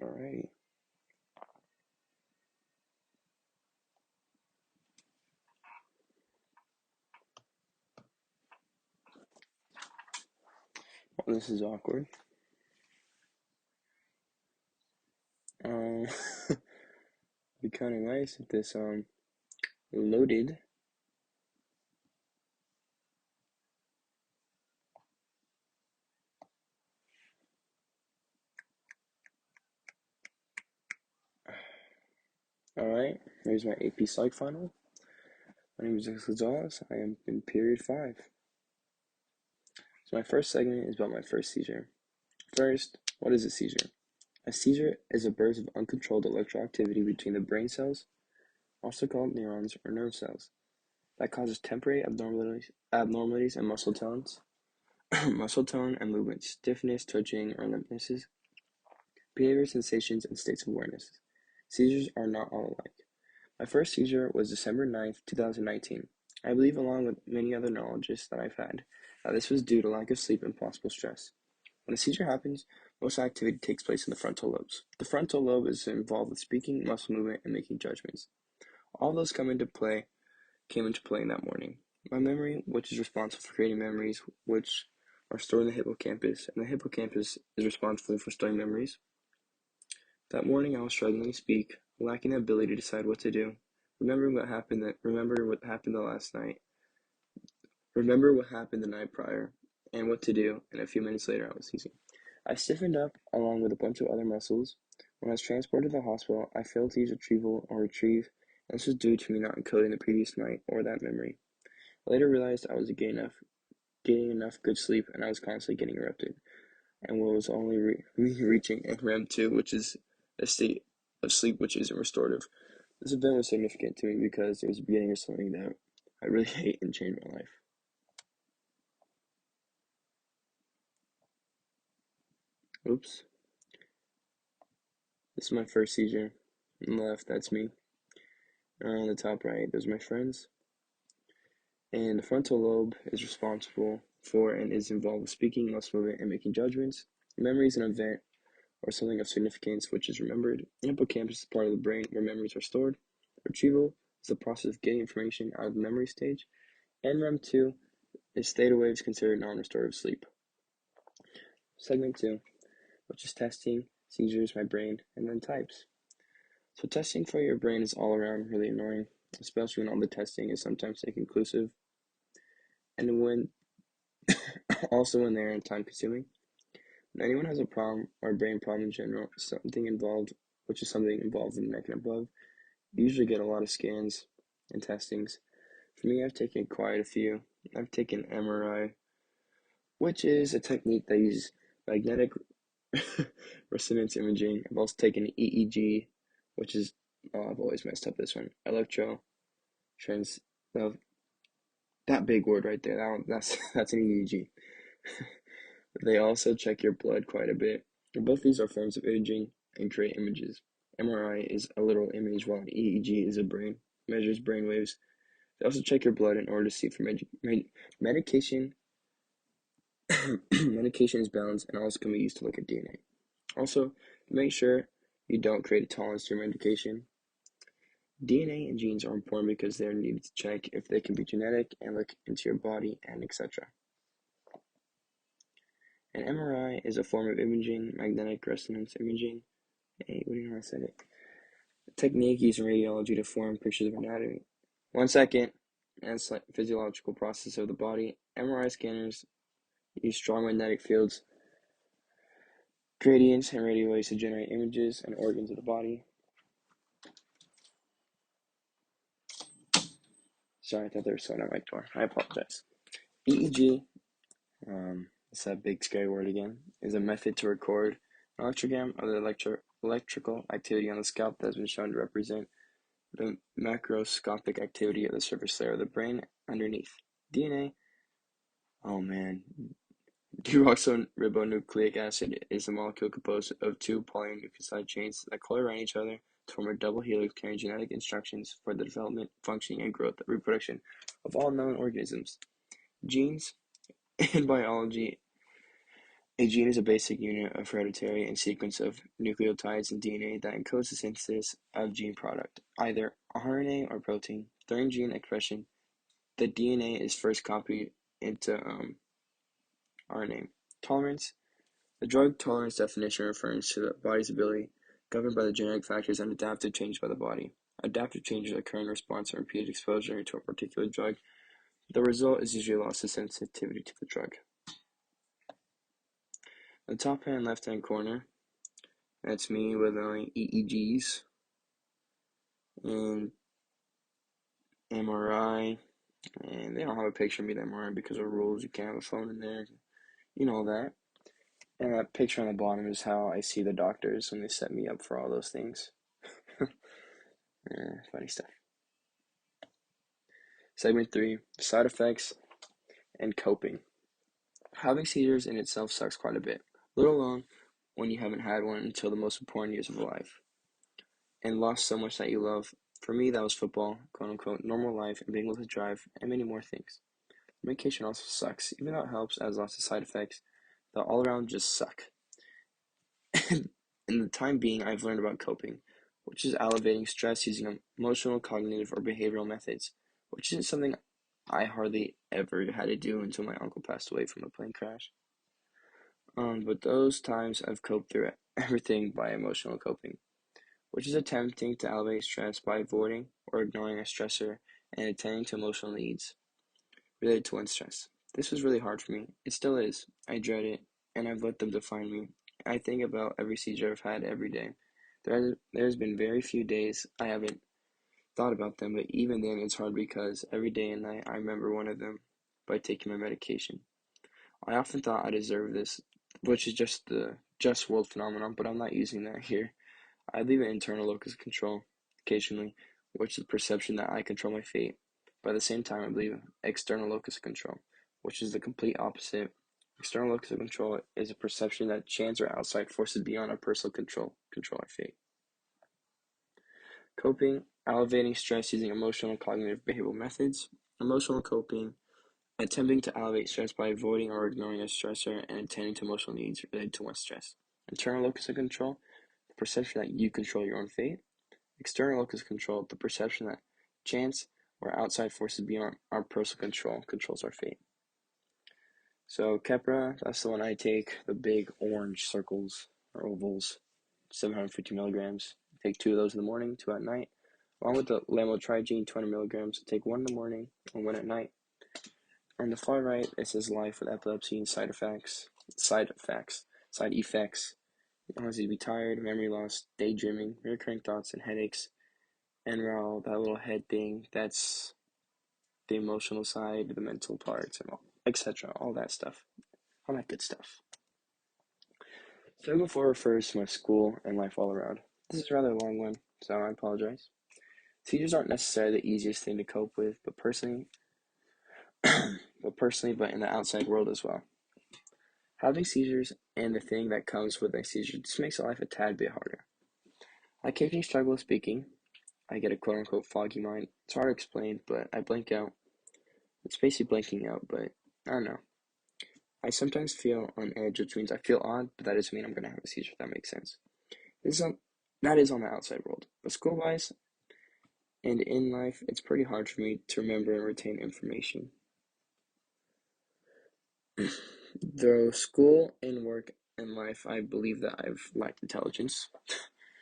Alrighty. Well, this is awkward. Um, be kind of nice if this loaded. Alright, here's my AP Psych Final. My name is Gonzalez. I am in period 5. So my first segment is about my first seizure. First, what is a seizure? A seizure is a burst of uncontrolled electrical activity between the brain cells, also called neurons or nerve cells, that causes temporary abnormalities in muscle tones, muscle tone and movement, stiffness, twitching, or limpnesses, behavior, sensations, and states of awareness. Seizures are not all alike. My first seizure was December 9th, 2019. I believe, along with many other neurologists that I've had, that this was due to lack of sleep and possible stress. When a seizure happens, most activity takes place in the frontal lobes. The frontal lobe is involved with speaking, muscle movement, and making judgments. All of those came into play in that morning. My memory, which is responsible for creating memories, which are stored in the hippocampus, and the hippocampus is responsible for storing memories. That morning I was struggling to speak, lacking the ability to decide what to do. Remember what happened the last night. Remember what happened the night prior, and what to do, and a few minutes later I was seizing. I stiffened up along with a bunch of other muscles. When I was transported to the hospital, I failed to use retrieval or retrieve, and this was due to me not encoding the previous night or that memory. I later realized I was getting enough good sleep, and I was constantly getting interrupted, and was only reaching REM 2, which is a state of sleep which isn't restorative. This event was significant to me because it was the beginning of something that I really hate and changed my life. Oops. This is my first seizure. On the left, that's me. On the top right, those are my friends. And the frontal lobe is responsible for and is involved with speaking, muscle movement, and making judgments. Memory is an event or something of significance which is remembered. The hippocampus is part of the brain where memories are stored. Retrieval is the process of getting information out of the memory stage. And REM 2 is theta waves considered non-restorative sleep. Segment 2, which is testing, seizures, my brain, and then types. So testing for your brain is all around really annoying, especially when all the testing is sometimes inconclusive, and when also when they're time consuming. When anyone has a problem or a brain problem in general, something involved in the neck and above, you usually get a lot of scans and testings. For me, I've taken quite a few. I've taken MRI, which is a technique that uses magnetic resonance imaging. I've also taken EEG, which is, I've always messed up this one, trans, no, that big word right there, that's an EEG. They also check your blood quite a bit. Both these are forms of imaging and create images. MRI is a literal image, while an EEG is measures brain waves. They also check your blood in order to see if medication medication is balanced, and also can be used to look at DNA. Also, make sure you don't create a tolerance to your medication. DNA and genes are important because they are needed to check if they can be genetic and look into your body and etc. An MRI is a form of imaging, magnetic resonance imaging. Hey, what do you know I said it? A technique used in radiology to form pictures of anatomy. 1 second. And physiological process of the body. MRI scanners use strong magnetic fields, gradients, and radio waves to generate images and organs of the body. Sorry, I thought there was someone at my door. I apologize. EEG, it's that big scary word again, is a method to record an electrogram of the electrical activity on the scalp that has been shown to represent the macroscopic activity of the surface layer of the brain underneath. DNA, oh man, deoxyribonucleic acid is a molecule composed of two polynucleotide chains that coil around each other to form a double helix carrying genetic instructions for the development, functioning, and growth and reproduction of all known organisms. Genes in biology A gene is a basic unit of hereditary and sequence of nucleotides in DNA that encodes the synthesis of gene product, either RNA or protein. During gene expression, the DNA is first copied into RNA. Tolerance. The drug tolerance definition refers to the body's ability, governed by the genetic factors and adaptive changes by the body. Adaptive changes occur in response to repeated exposure to a particular drug. The result is usually loss of sensitivity to the drug. The top hand left hand corner, that's me with only EEGs and MRI, and they don't have a picture of me in the MRI because of rules. You can't have a phone in there, you know that. And that picture on the bottom is how I see the doctors when they set me up for all those things. Funny stuff. Segment 3, side effects and coping. Having seizures in itself sucks quite a bit, let alone when you haven't had one until the most important years of life, and lost so much that you love. For me, that was football, quote unquote, normal life, and being able to drive, and many more things. Medication also sucks, even though it helps, as lots of side effects that all around just suck. In the time being, I've learned about coping, which is alleviating stress using emotional, cognitive, or behavioral methods, which isn't something I hardly ever had to do until my uncle passed away from a plane crash. But those times I've coped through everything by emotional coping, which is attempting to elevate stress by avoiding or ignoring a stressor and attending to emotional needs related to one's stress. This was really hard for me. It still is. I dread it, and I've let them define me. I think about every seizure I've had every day. There's been very few days I haven't thought about them, but even then it's hard because every day and night I remember one of them by taking my medication. I often thought I deserved this, which is just the just world phenomenon, but I'm not using that here. I leave an internal locus of control occasionally, which is the perception that I control my fate. But at the same time, I believe external locus of control, which is the complete opposite. External locus of control is a perception that chance or outside forces beyond our personal control our fate. Coping, elevating stress using emotional and cognitive behavioral methods. Emotional coping, attempting to elevate stress by avoiding or ignoring a stressor and attending to emotional needs related to one's stress. Internal locus of control, the perception that you control your own fate. External locus of control, the perception that chance or outside forces beyond our personal control controls our fate. So Keppra, that's the one I take, the big orange circles or ovals, 750 milligrams. I take 2 of those in the morning, 2 at night. Along with the lamotrigine, 200 milligrams. I take 1 in the morning and 1 at night. On the far right, it says life with epilepsy and side effects. It causes you to be tired, memory loss, daydreaming, recurring thoughts, and headaches. And Raul, that little head thing, that's the emotional side, the mental parts, and all, etc. All that stuff. All that good stuff. Segment 4 refers to my school and life all around. This is a rather long one, so I apologize. Seizures aren't necessarily the easiest thing to cope with, but personally, but in the outside world as well. Having seizures and the thing that comes with a seizure just makes life a tad bit harder. I occasionally struggle with speaking. I get a quote-unquote foggy mind. It's hard to explain, but I blank out. It's basically blanking out, but I don't know. I sometimes feel on edge, which means I feel odd, but that doesn't mean I'm going to have a seizure, if that makes sense. That is on the outside world. But school-wise and in life, it's pretty hard for me to remember and retain information. Though school and work and life, I believe that I've lacked intelligence,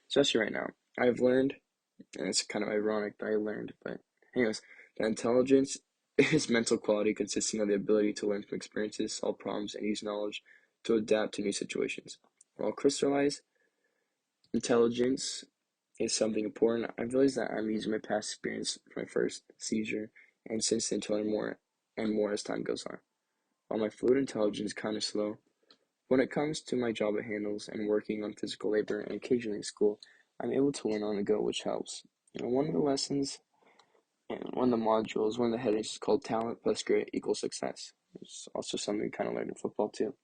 especially right now. I've learned, and it's kind of ironic that I learned, but anyways, that intelligence is mental quality consisting of the ability to learn from experiences, solve problems, and use knowledge to adapt to new situations. While crystallized intelligence is something important, I've realized that I'm using my past experience for my first seizure, and since then to learn more and more as time goes on. While my fluid intelligence is kind of slow, when it comes to my job at handles and working on physical labor and occasionally school, I'm able to learn on the go, which helps. And one of the lessons and one of the modules, one of the headings is called Talent plus Grit equals Success. It's also something we kind of learned in football too.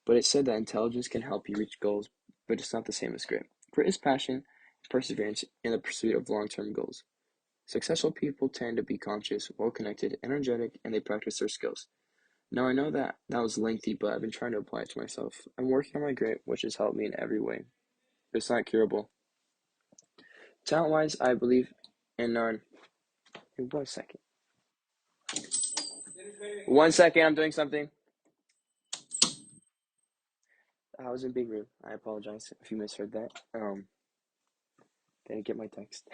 But it said that intelligence can help you reach goals, but it's not the same as grit. Grit is passion and perseverance in the pursuit of long-term goals. Successful people tend to be conscious, well-connected, energetic, and they practice their skills. Now I know that that was lengthy, but I've been trying to apply it to myself. I'm working on my grit, which has helped me in every way. It's not curable. Talent-wise, I believe in none. Hey, 1 second. 1 second, I'm doing something. I was in big room. I apologize if you misheard that. Didn't get my text.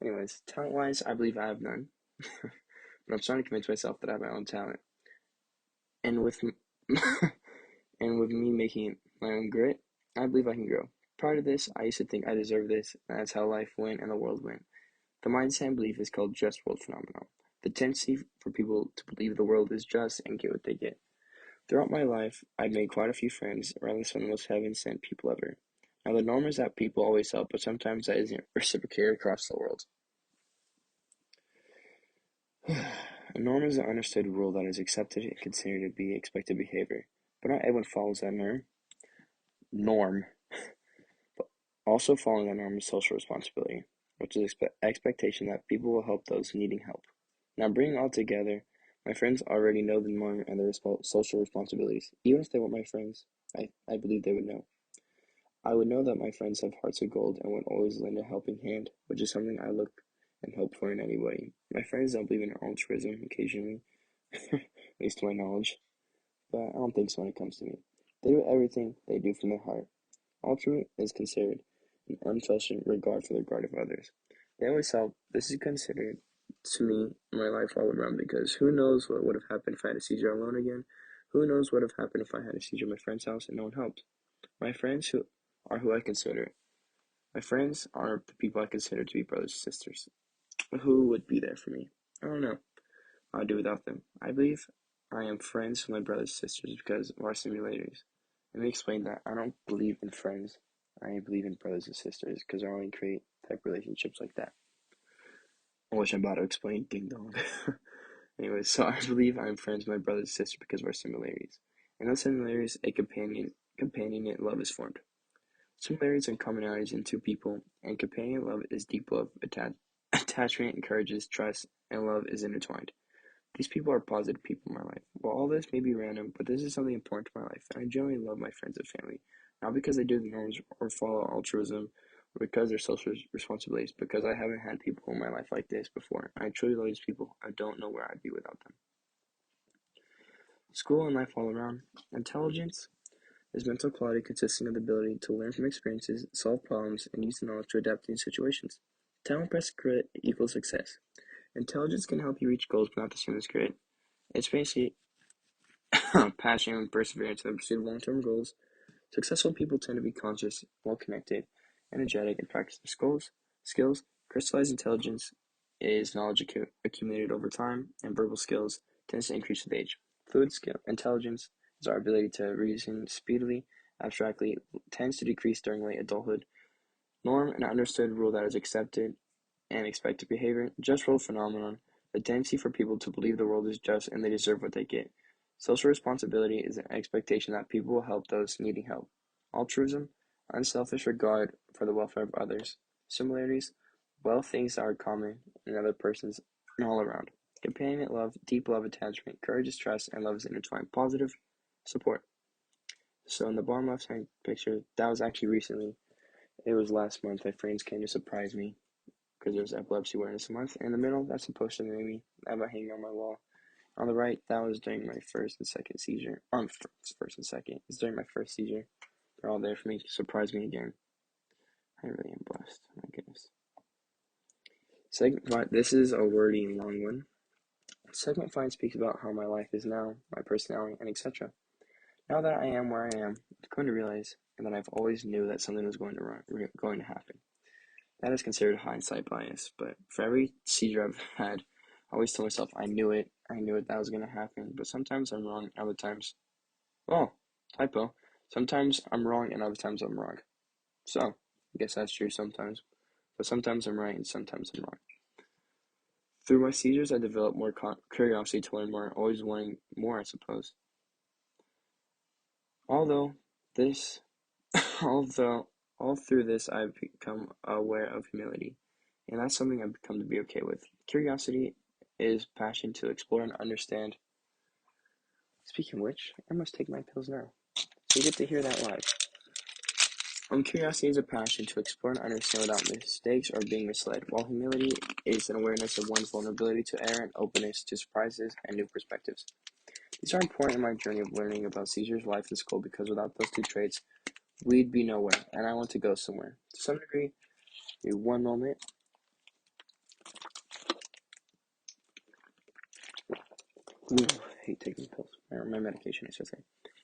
Anyways, talent-wise, I believe I have none. But I'm starting to convince myself that I have my own talent. And with and with me making my own grit, I believe I can grow. Prior to this, I used to think I deserved this, and that's how life went and the world went. The mindset and belief is called just world phenomenon. The tendency for people to believe the world is just and get what they get. Throughout my life, I've made quite a few friends, or at least some of the most heaven-sent people ever. Now, the norm is that people always help, but sometimes that isn't reciprocated across the world. A norm is an understood rule that is accepted and considered to be expected behavior, but not everyone follows that norm. But also following that norm is social responsibility, which is expectation that people will help those needing help. Now, bringing all together, my friends already know the norm and their social responsibilities. Even if they weren't my friends, I believe they would know. I would know that my friends have hearts of gold and would always lend a helping hand, which is something I look and hope for in anybody. My friends don't believe in altruism occasionally, at least to my knowledge, but I don't think so when it comes to me. They do everything they do from their heart. Altruism is considered an unselfish regard for the regard of others. They always help. This is considered to me my life all around because who knows what would have happened if I had a seizure alone again? Who knows what would have happened if I had a seizure at my friend's house and no one helped? My friends who I consider. My friends are the people I consider to be brothers and sisters. Who would be there for me? I don't know. I'd do without them. I believe I am friends with my brothers and sisters because of our simulators. Let me explain that. I don't believe in friends. I believe in brothers and sisters because I only create type relationships like that. Which I'm about to explain, ding dong. Anyways, so I believe I'm friends with my brothers and sisters because of our similarities. In those similarities, a companionate love is formed. Similarities and commonalities in two people, and companion love is deep love, attachment encourages trust, and love is intertwined. These people are positive people in my life. While all this may be random, but this is something important to my life, and I generally love my friends and family. Not because they do the norms or follow altruism, or because they're social responsibilities, because I haven't had people in my life like this before. I truly love these people. I don't know where I'd be without them. School and life all around. Intelligence is mental quality consisting of the ability to learn from experiences, solve problems, and use the knowledge to adapt to new situations. Talent plus grit equals success. Intelligence can help you reach goals, but not the same as grit. It's basically passion and perseverance in the pursuit of long-term goals. Successful people tend to be conscious, well-connected, energetic, and practice their skills. Crystallized intelligence is knowledge accumulated over time, and verbal skills tends to increase with age. Fluid skill intelligence is our ability to reason speedily, abstractly, tends to decrease during late adulthood. Norm, an understood rule that is accepted and expected behavior. Just world phenomenon, the tendency for people to believe the world is just and they deserve what they get. Social responsibility is an expectation that people will help those needing help. Altruism, unselfish regard for the welfare of others. Similarities, well things that are common in other persons and all around. Companionate love, deep love attachment, courage is trust, and love is intertwined. Positive support. So in the bottom left hand picture, that was actually recently. It was last month. My friends came to surprise me because there's Epilepsy Awareness Month. In the middle, that's a poster they made me. I have it hanging on my wall. On the right, that was during my first and second seizure. First and second. It's during my first seizure. They're all there for me to surprise me again. I really am blessed. My goodness. Segment 5. This is a wordy and long one. Segment 5 speaks about how my life is now, my personality, and etc. Now that I am where I am, I'm going to realize and that I've always knew that something was going to happen. That is considered hindsight bias, but for every seizure I've had, I always tell myself I knew it that was going to happen, but sometimes I'm wrong, other times, oh, typo, sometimes I'm wrong and other times I'm wrong. So, I guess that's true sometimes, but sometimes I'm right and sometimes I'm wrong. Through my seizures, I developed more curiosity to learn more, always wanting more, I suppose. Although this, although all through this, I've become aware of humility. And that's something I've become to be okay with. Curiosity is passion to explore and understand Speaking of which, I must take my pills now. So you get to hear that live. Curiosity is a passion to explore and understand without mistakes or being misled, while humility is an awareness of one's vulnerability to error and openness to surprises and new perspectives. These are important in my journey of learning about seizures, life, and school because without those two traits, we'd be nowhere, and I want to go somewhere. To some degree, maybe one moment. Ooh, I hate taking pills. Or my medication, I should say.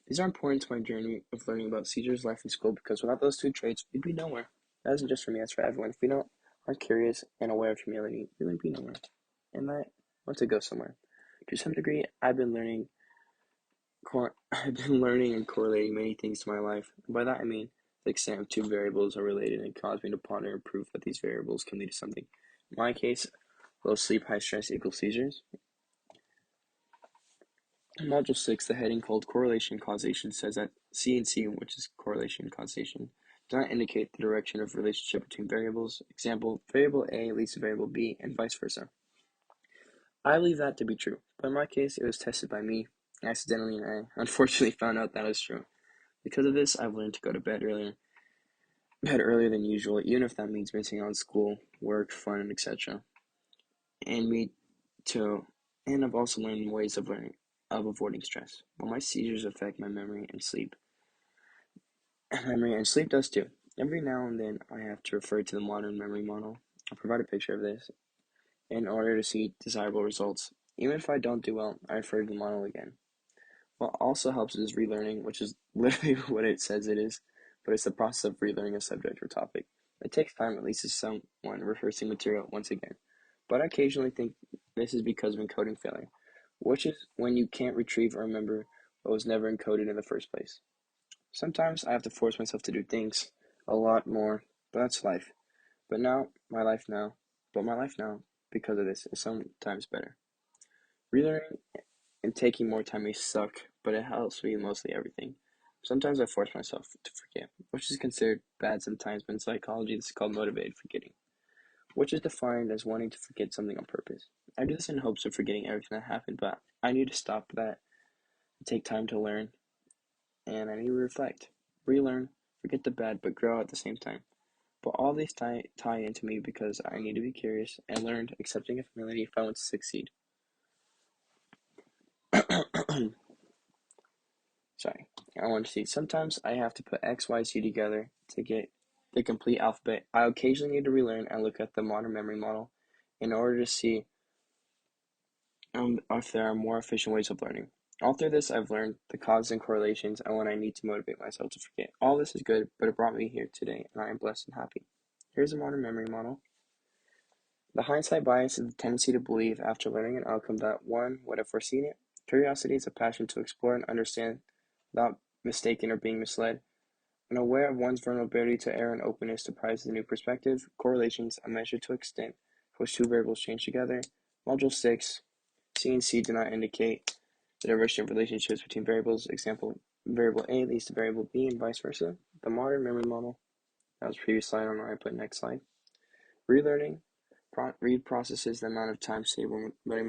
These are important to my journey of learning about seizures, life, and school because without those two traits, we'd be nowhere. That isn't just for me, that's for everyone. If we aren't curious and aware of humility, we wouldn't be nowhere. And I want to go somewhere. To some degree, I've been learning and correlating many things to my life. And by that I mean the extent of two variables are related and cause me to ponder and prove that these variables can lead to something. In my case, low sleep, high stress equals seizures. In Module 6, the heading called Correlation Causation says that C and C, which is correlation causation, do not indicate the direction of relationship between variables. Example, variable A leads to variable B and vice versa. I believe that to be true, but in my case, it was tested by me accidentally, and I unfortunately found out that was true. Because of this, I've learned to go to bed earlier than usual, even if that means missing on school, work, fun, etc. And me too. And I've also learned ways of avoiding stress. While my seizures affect my memory and sleep does too. Every now and then, I have to refer to the modern memory model. I'll provide a picture of this in order to see desirable results. Even if I don't do well, I refer to the model again. What also helps is relearning, which is literally what it says it is, but it's the process of relearning a subject or topic. It takes time, at least as someone rehearsing material once again. But I occasionally think this is because of encoding failure, which is when you can't retrieve or remember what was never encoded in the first place. Sometimes I have to force myself to do things a lot more, but that's life. But my life now, because of this, is sometimes better. Relearning and taking more time may suck, but it helps me mostly everything. Sometimes I force myself to forget, which is considered bad sometimes, but in psychology this is called motivated forgetting, which is defined as wanting to forget something on purpose. I do this in hopes of forgetting everything that happened, but I need to stop that and take time to learn, and I need to reflect, relearn, forget the bad, but grow at the same time. But all these tie into me because I need to be curious and learn accepting of humility if I want to succeed. Sorry, I want to see. Sometimes I have to put X, Y, Z together to get the complete alphabet. I occasionally need to relearn and look at the modern memory model in order to see if there are more efficient ways of learning. All through this, I've learned the causes and correlations and when I need to motivate myself to forget. All this is good, but it brought me here today, and I am blessed and happy. Here's a modern memory model. The hindsight bias is the tendency to believe after learning an outcome that one would have foreseen it. Curiosity is a passion to explore and understand without mistaking or being misled. And aware of one's vulnerability to error and openness to prizes a new perspective. Correlations, a measure to extent to which two variables change together. Module 6, C and C do not indicate the diversity of relationships between variables. Example, variable A leads to variable B and vice versa. The modern memory model, that was previous slide, I don't know why I put next slide. Relearning, read processes the amount of time saved when learning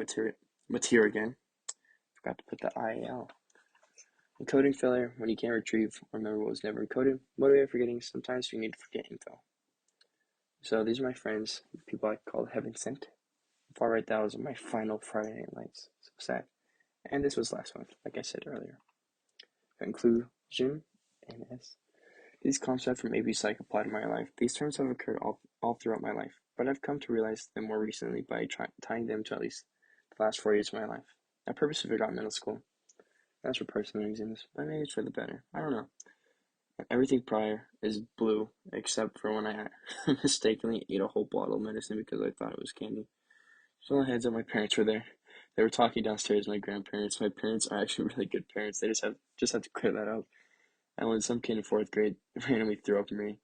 material again. Forgot to put the IAL. Encoding failure, when you can't retrieve or remember what was never encoded. Motivated forgetting, sometimes you need to forget info. So these are my friends, people I call heaven sent. Far right, that was my final Friday Night Lights. So sad. And this was last month, like I said earlier. Conclusion, NS. These concepts from ApPsych apply to my life. These terms have occurred all throughout my life, but I've come to realize them more recently by tying them to at least the last 4 years of my life. I purposely forgot middle school. That's for personal reasons, but maybe it's for the better. I don't know. Everything prior is blue, except for when I mistakenly ate a whole bottle of medicine because I thought it was candy. So my heads up, my parents were there. They were talking downstairs, my grandparents. My parents are actually really good parents. They just have to clear that up. And when some kid in 4th grade randomly threw up at me,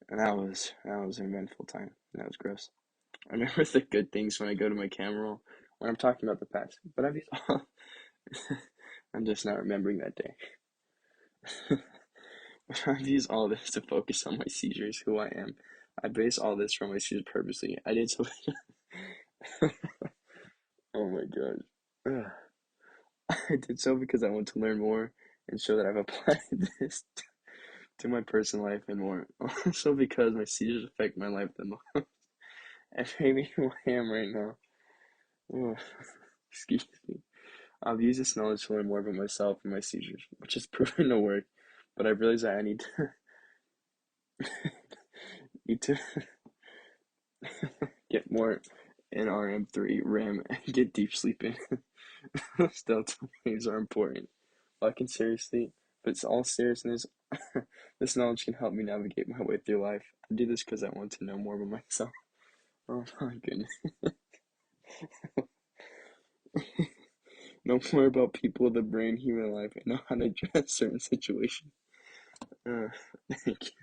and that was an eventful time. That was gross. I remember the good things when I go to my camera roll when I'm talking about the past. But I'm just not remembering that day. I've used all this to focus on my seizures, who I am. I base all this from my seizures purposely. I did something. Oh my god. Ugh. I did so because I want to learn more and show that I've applied this to my personal life and more. Also because my seizures affect my life the most. And maybe who I am right now. Oh, excuse me. I've used this knowledge to learn more about myself and my seizures, which has proven to work. But I realized that I need to get more NRM3 RAM and get deep sleep in. Those delta waves are important. I can seriously, but it's all seriousness. This knowledge can help me navigate my way through life. I do this because I want to know more about myself. Oh my goodness. Know more about people, the brain, human life, and know how to address certain situations. Uh, thank you.